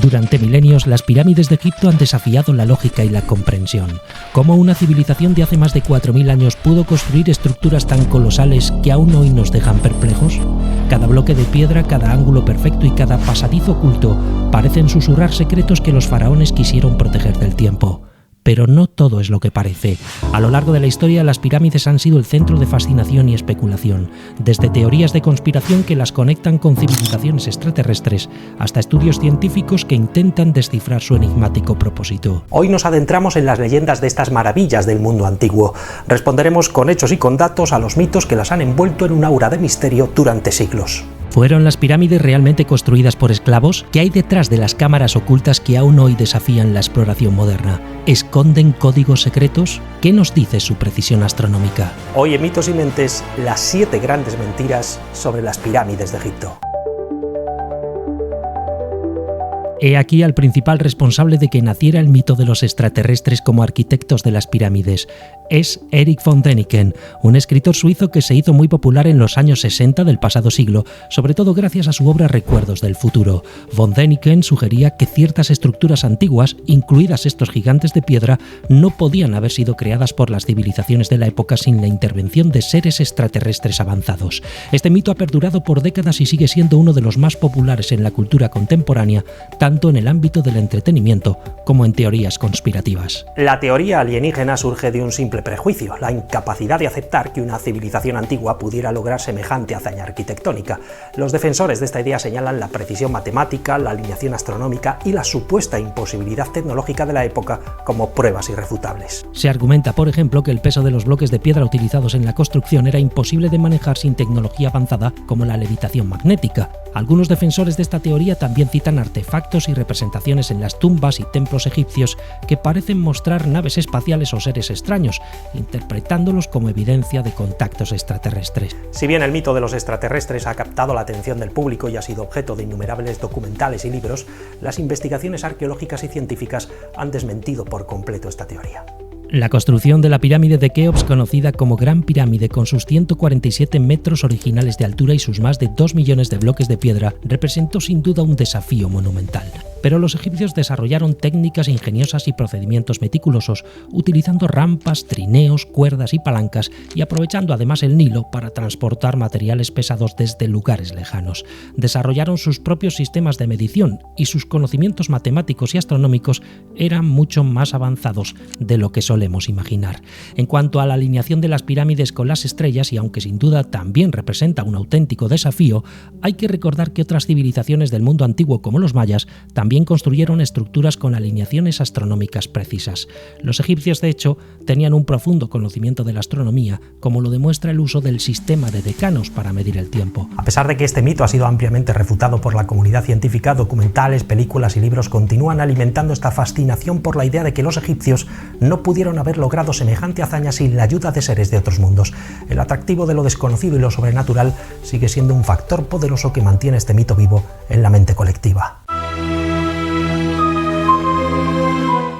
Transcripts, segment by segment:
Durante milenios, las pirámides de Egipto han desafiado la lógica y la comprensión. ¿Cómo una civilización de hace más de 4.000 años pudo construir estructuras tan colosales que aún hoy nos dejan perplejos? Cada bloque de piedra, cada ángulo perfecto y cada pasadizo oculto parecen susurrar secretos que los faraones quisieron proteger del tiempo. Pero no todo es lo que parece. A lo largo de la historia, las pirámides han sido el centro de fascinación y especulación, desde teorías de conspiración que las conectan con civilizaciones extraterrestres, hasta estudios científicos que intentan descifrar su enigmático propósito. Hoy nos adentramos en las leyendas de estas maravillas del mundo antiguo. Responderemos con hechos y con datos a los mitos que las han envuelto en un aura de misterio durante siglos. ¿Fueron las pirámides realmente construidas por esclavos? ¿Qué hay detrás de las cámaras ocultas que aún hoy desafían la exploración moderna? ¿Esconden códigos secretos? ¿Qué nos dice su precisión astronómica? Hoy en Mitos y Mentes, las 7 grandes mentiras sobre las pirámides de Egipto. He aquí al principal responsable de que naciera el mito de los extraterrestres como arquitectos de las pirámides. Es Erich von Däniken, un escritor suizo que se hizo muy popular en los años 60 del pasado siglo, sobre todo gracias a su obra Recuerdos del futuro. Von Däniken sugería que ciertas estructuras antiguas, incluidas estos gigantes de piedra, no podían haber sido creadas por las civilizaciones de la época sin la intervención de seres extraterrestres avanzados. Este mito ha perdurado por décadas y sigue siendo uno de los más populares en la cultura contemporánea, tanto en el ámbito del entretenimiento como en teorías conspirativas. La teoría alienígena surge de un simple prejuicio, la incapacidad de aceptar que una civilización antigua pudiera lograr semejante hazaña arquitectónica. Los defensores de esta idea señalan la precisión matemática, la alineación astronómica y la supuesta imposibilidad tecnológica de la época como pruebas irrefutables. Se argumenta, por ejemplo, que el peso de los bloques de piedra utilizados en la construcción era imposible de manejar sin tecnología avanzada como la levitación magnética. Algunos defensores de esta teoría también citan artefactos y representaciones en las tumbas y templos egipcios que parecen mostrar naves espaciales o seres extraños, interpretándolos como evidencia de contactos extraterrestres. Si bien el mito de los extraterrestres ha captado la atención del público y ha sido objeto de innumerables documentales y libros, las investigaciones arqueológicas y científicas han desmentido por completo esta teoría. La construcción de la pirámide de Keops, conocida como Gran Pirámide, con sus 147 metros originales de altura y sus más de 2 millones de bloques de piedra, representó sin duda un desafío monumental. Pero los egipcios desarrollaron técnicas ingeniosas y procedimientos meticulosos, utilizando rampas, trineos, cuerdas y palancas, y aprovechando además el Nilo para transportar materiales pesados desde lugares lejanos. Desarrollaron sus propios sistemas de medición y sus conocimientos matemáticos y astronómicos eran mucho más avanzados de lo que solemos imaginar. En cuanto a la alineación de las pirámides con las estrellas, y aunque sin duda también representa un auténtico desafío, hay que recordar que otras civilizaciones del mundo antiguo, como los mayas, también construyeron estructuras con alineaciones astronómicas precisas. Los egipcios, de hecho, tenían un profundo conocimiento de la astronomía, como lo demuestra el uso del sistema de decanos para medir el tiempo. A pesar de que este mito ha sido ampliamente refutado por la comunidad científica, documentales, películas y libros continúan alimentando esta fascinación por la idea de que los egipcios no pudieron haber logrado semejante hazaña sin la ayuda de seres de otros mundos. El atractivo de lo desconocido y lo sobrenatural sigue siendo un factor poderoso que mantiene este mito vivo en la mente colectiva.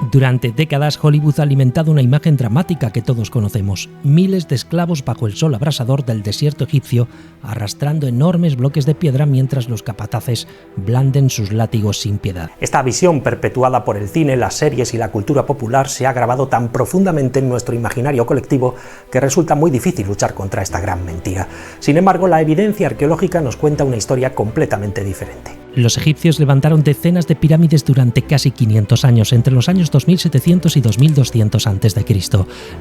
Durante décadas, Hollywood ha alimentado una imagen dramática que todos conocemos: miles de esclavos bajo el sol abrasador del desierto egipcio, arrastrando enormes bloques de piedra mientras los capataces blanden sus látigos sin piedad. Esta visión, perpetuada por el cine, las series y la cultura popular, se ha grabado tan profundamente en nuestro imaginario colectivo que resulta muy difícil luchar contra esta gran mentira. Sin embargo, la evidencia arqueológica nos cuenta una historia completamente diferente. Los egipcios levantaron decenas de pirámides durante casi 500 años, entre los años 2700 y 2200 a.C.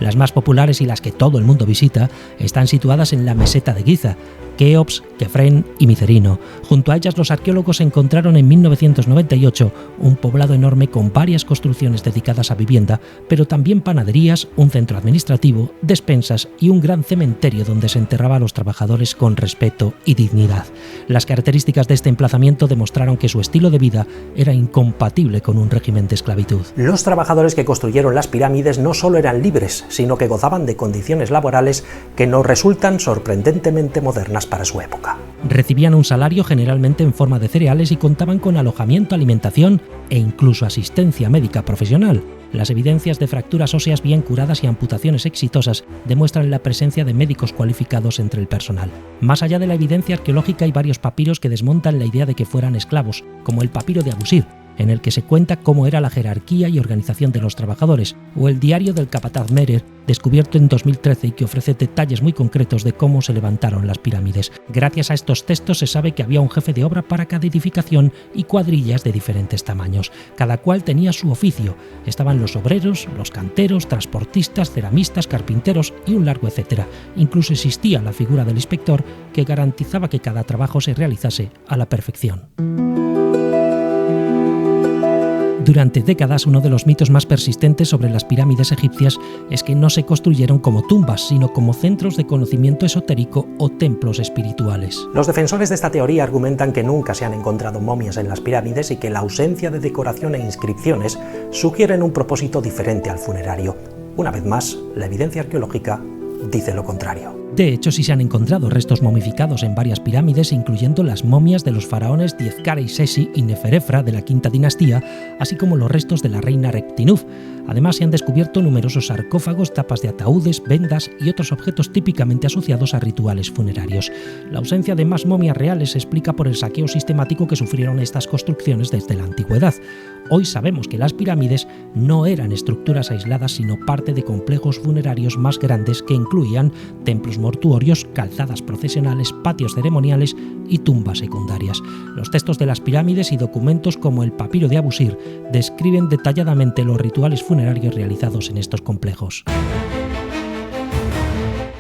Las más populares y las que todo el mundo visita están situadas en la meseta de Giza, Keops, Kefren y Micerino. Junto a ellas, los arqueólogos encontraron en 1998 un poblado enorme con varias construcciones dedicadas a vivienda, pero también panaderías, un centro administrativo, despensas y un gran cementerio donde se enterraba a los trabajadores con respeto y dignidad. Las características de este emplazamiento demostraron que su estilo de vida era incompatible con un régimen de esclavitud. Los trabajadores que construyeron las pirámides no solo eran libres, sino que gozaban de condiciones laborales que nos resultan sorprendentemente modernas para su época. Recibían un salario generalmente en forma de cereales y contaban con alojamiento, alimentación e incluso asistencia médica profesional. Las evidencias de fracturas óseas bien curadas y amputaciones exitosas demuestran la presencia de médicos cualificados entre el personal. Más allá de la evidencia arqueológica, hay varios papiros que desmontan la idea de que fueran esclavos, como el papiro de Abusir, en el que se cuenta cómo era la jerarquía y organización de los trabajadores, o el diario del capataz Merer, descubierto en 2013 y que ofrece detalles muy concretos de cómo se levantaron las pirámides. Gracias a estos textos se sabe que había un jefe de obra para cada edificación y cuadrillas de diferentes tamaños. Cada cual tenía su oficio. Estaban los obreros, los canteros, transportistas, ceramistas, carpinteros y un largo etcétera. Incluso existía la figura del inspector que garantizaba que cada trabajo se realizase a la perfección. Durante décadas, uno de los mitos más persistentes sobre las pirámides egipcias es que no se construyeron como tumbas, sino como centros de conocimiento esotérico o templos espirituales. Los defensores de esta teoría argumentan que nunca se han encontrado momias en las pirámides y que la ausencia de decoración e inscripciones sugieren un propósito diferente al funerario. Una vez más, la evidencia arqueológica dice lo contrario. De hecho, sí se han encontrado restos momificados en varias pirámides, incluyendo las momias de los faraones Djezkare Sesi y Neferefra de la quinta dinastía, así como los restos de la reina Reptinuf. Además, se han descubierto numerosos sarcófagos, tapas de ataúdes, vendas y otros objetos típicamente asociados a rituales funerarios. La ausencia de más momias reales se explica por el saqueo sistemático que sufrieron estas construcciones desde la antigüedad. Hoy sabemos que las pirámides no eran estructuras aisladas, sino parte de complejos funerarios más grandes que incluían templos mortuorios, calzadas procesionales, patios ceremoniales y tumbas secundarias. Los textos de las pirámides y documentos como el papiro de Abusir describen detalladamente los rituales funerarios realizados en estos complejos.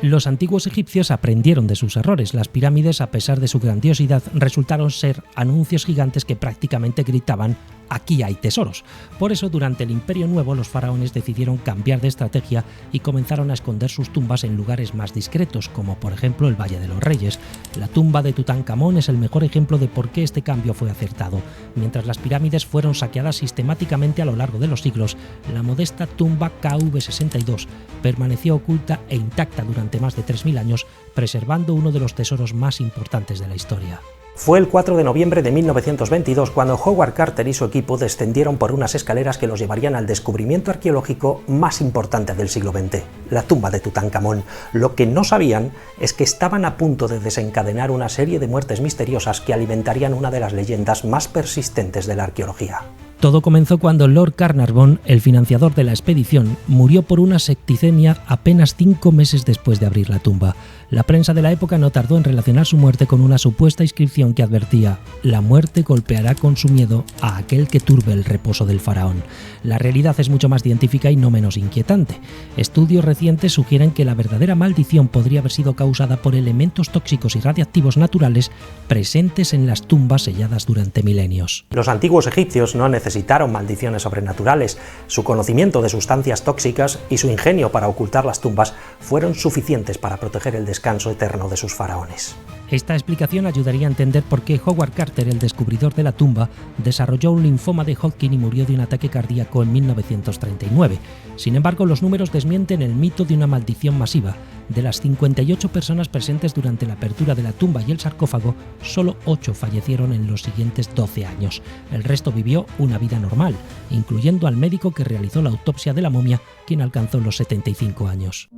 Los antiguos egipcios aprendieron de sus errores. Las pirámides, a pesar de su grandiosidad, resultaron ser anuncios gigantes que prácticamente gritaban «aquí hay tesoros». Por eso, durante el Imperio Nuevo, los faraones decidieron cambiar de estrategia y comenzaron a esconder sus tumbas en lugares más discretos, como por ejemplo el Valle de los Reyes. La tumba de Tutankamón es el mejor ejemplo de por qué este cambio fue acertado. Mientras las pirámides fueron saqueadas sistemáticamente a lo largo de los siglos, la modesta tumba KV62 permaneció oculta e intacta durante más de 3000 años, preservando uno de los tesoros más importantes de la historia. Fue el 4 de noviembre de 1922 cuando Howard Carter y su equipo descendieron por unas escaleras que los llevarían al descubrimiento arqueológico más importante del siglo XX, la tumba de Tutankamón. Lo que no sabían es que estaban a punto de desencadenar una serie de muertes misteriosas que alimentarían una de las leyendas más persistentes de la arqueología. Todo comenzó cuando Lord Carnarvon, el financiador de la expedición, murió por una septicemia apenas 5 meses después de abrir la tumba. La prensa de la época no tardó en relacionar su muerte con una supuesta inscripción que advertía: «La muerte golpeará con su miedo a aquel que turbe el reposo del faraón». La realidad es mucho más científica y no menos inquietante. Estudios recientes sugieren que la verdadera maldición podría haber sido causada por elementos tóxicos y radiactivos naturales presentes en las tumbas selladas durante milenios. Los antiguos egipcios no necesitaron maldiciones sobrenaturales. Su conocimiento de sustancias tóxicas y su ingenio para ocultar las tumbas fueron suficientes para proteger el descanso eterno de sus faraones. Esta explicación ayudaría a entender por qué Howard Carter, el descubridor de la tumba, desarrolló un linfoma de Hodgkin y murió de un ataque cardíaco en 1939. Sin embargo, los números desmienten el mito de una maldición masiva. De las 58 personas presentes durante la apertura de la tumba y el sarcófago, solo 8 fallecieron en los siguientes 12 años. El resto vivió una vida normal, incluyendo al médico que realizó la autopsia de la momia, quien alcanzó los 75 años.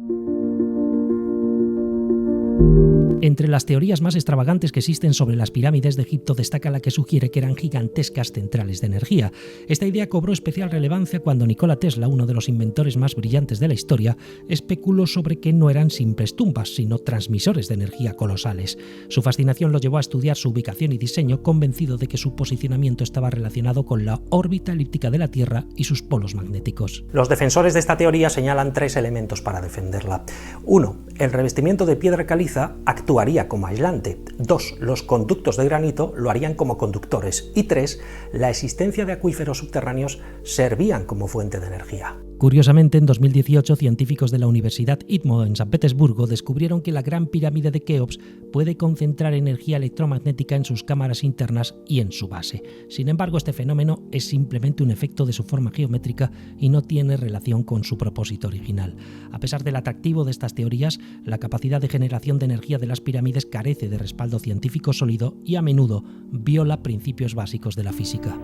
Entre las teorías más extravagantes que existen sobre las pirámides de Egipto destaca la que sugiere que eran gigantescas centrales de energía. Esta idea cobró especial relevancia cuando Nikola Tesla, uno de los inventores más brillantes de la historia, especuló sobre que no eran simples tumbas, sino transmisores de energía colosales. Su fascinación lo llevó a estudiar su ubicación y diseño, convencido de que su posicionamiento estaba relacionado con la órbita elíptica de la Tierra y sus polos magnéticos. Los defensores de esta teoría señalan 3 elementos para defenderla. 1. El revestimiento de piedra caliza actuaría como aislante. 2. Los conductos de granito lo harían como conductores. Y 3. La existencia de acuíferos subterráneos servían como fuente de energía. Curiosamente, en 2018, científicos de la Universidad ITMO en San Petersburgo descubrieron que la Gran Pirámide de Keops puede concentrar energía electromagnética en sus cámaras internas y en su base. Sin embargo, este fenómeno es simplemente un efecto de su forma geométrica y no tiene relación con su propósito original. A pesar del atractivo de estas teorías, la capacidad de generación de energía de las pirámides carece de respaldo científico sólido y a menudo viola principios básicos de la física.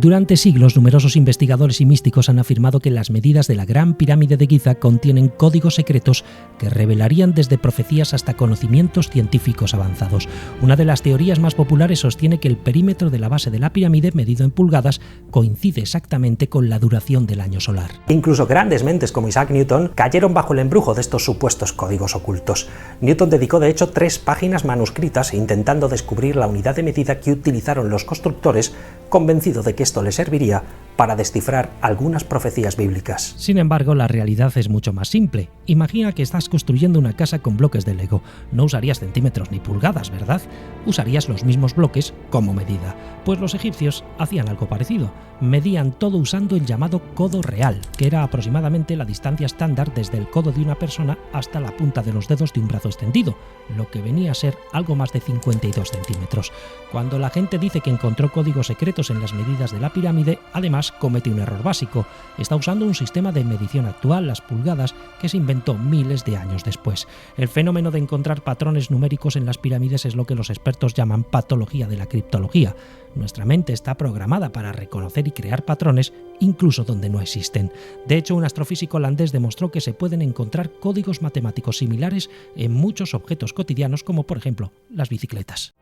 Durante siglos, numerosos investigadores y místicos han afirmado que las medidas de la Gran Pirámide de Giza contienen códigos secretos que revelarían desde profecías hasta conocimientos científicos avanzados. Una de las teorías más populares sostiene que el perímetro de la base de la pirámide, medido en pulgadas, coincide exactamente con la duración del año solar. Incluso grandes mentes como Isaac Newton cayeron bajo el embrujo de estos supuestos códigos ocultos. Newton dedicó de hecho 3 páginas manuscritas intentando descubrir la unidad de medida que utilizaron los constructores, convencido de que esto le serviría para descifrar algunas profecías bíblicas. Sin embargo, la realidad es mucho más simple. Imagina que estás construyendo una casa con bloques de Lego. No usarías centímetros ni pulgadas, ¿verdad? Usarías los mismos bloques como medida. Pues los egipcios hacían algo parecido. Medían todo usando el llamado codo real, que era aproximadamente la distancia estándar desde el codo de una persona hasta la punta de los dedos de un brazo extendido, lo que venía a ser algo más de 52 centímetros. Cuando la gente dice que encontró códigos secretos en las medidas de la pirámide, además comete un error básico. Está usando un sistema de medición actual, las pulgadas, que se inventó miles de años después. El fenómeno de encontrar patrones numéricos en las pirámides es lo que los expertos llaman patología de la criptología. Nuestra mente está programada para reconocer y crear patrones incluso donde no existen. De hecho, un astrofísico holandés demostró que se pueden encontrar códigos matemáticos similares en muchos objetos cotidianos, como por ejemplo las bicicletas.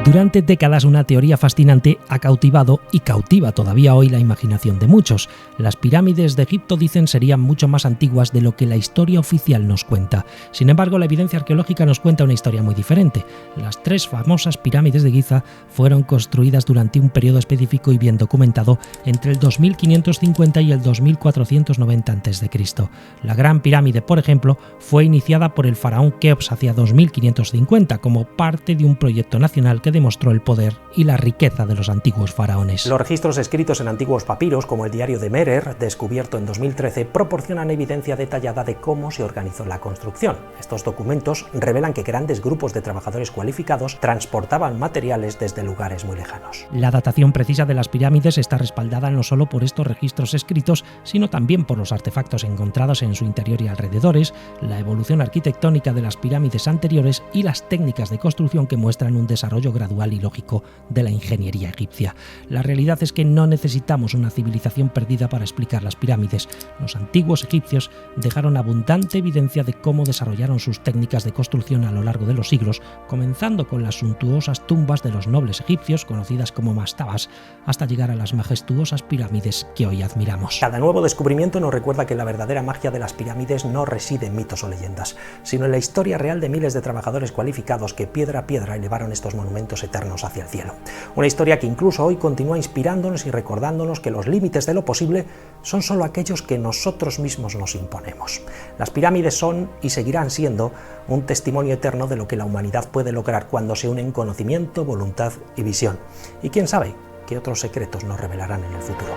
Durante décadas, una teoría fascinante ha cautivado y cautiva todavía hoy la imaginación de muchos. Las pirámides de Egipto, dicen, serían mucho más antiguas de lo que la historia oficial nos cuenta. Sin embargo, la evidencia arqueológica nos cuenta una historia muy diferente. Las 3 famosas pirámides de Giza fueron construidas durante un periodo específico y bien documentado entre el 2550 y el 2490 a.C. La Gran Pirámide, por ejemplo, fue iniciada por el faraón Keops hacia 2550 como parte de un proyecto nacional que demostró el poder y la riqueza de los antiguos faraones. Los registros escritos en antiguos papiros, como el diario de Merer, descubierto en 2013, proporcionan evidencia detallada de cómo se organizó la construcción. Estos documentos revelan que grandes grupos de trabajadores cualificados transportaban materiales desde lugares muy lejanos. La datación precisa de las pirámides está respaldada no solo por estos registros escritos, sino también por los artefactos encontrados en su interior y alrededores, la evolución arquitectónica de las pirámides anteriores y las técnicas de construcción que muestran un desarrollo gradual y lógico de la ingeniería egipcia. La realidad es que no necesitamos una civilización perdida para explicar las pirámides. Los antiguos egipcios dejaron abundante evidencia de cómo desarrollaron sus técnicas de construcción a lo largo de los siglos, comenzando con las suntuosas tumbas de los nobles egipcios, conocidas como mastabas, hasta llegar a las majestuosas pirámides que hoy admiramos. Cada nuevo descubrimiento nos recuerda que la verdadera magia de las pirámides no reside en mitos o leyendas, sino en la historia real de miles de trabajadores cualificados que piedra a piedra elevaron estos monumentos eternos hacia el cielo. Una historia que incluso hoy continúa inspirándonos y recordándonos que los límites de lo posible son solo aquellos que nosotros mismos nos imponemos. Las pirámides son y seguirán siendo un testimonio eterno de lo que la humanidad puede lograr cuando se unen conocimiento, voluntad y visión. Y quién sabe qué otros secretos nos revelarán en el futuro.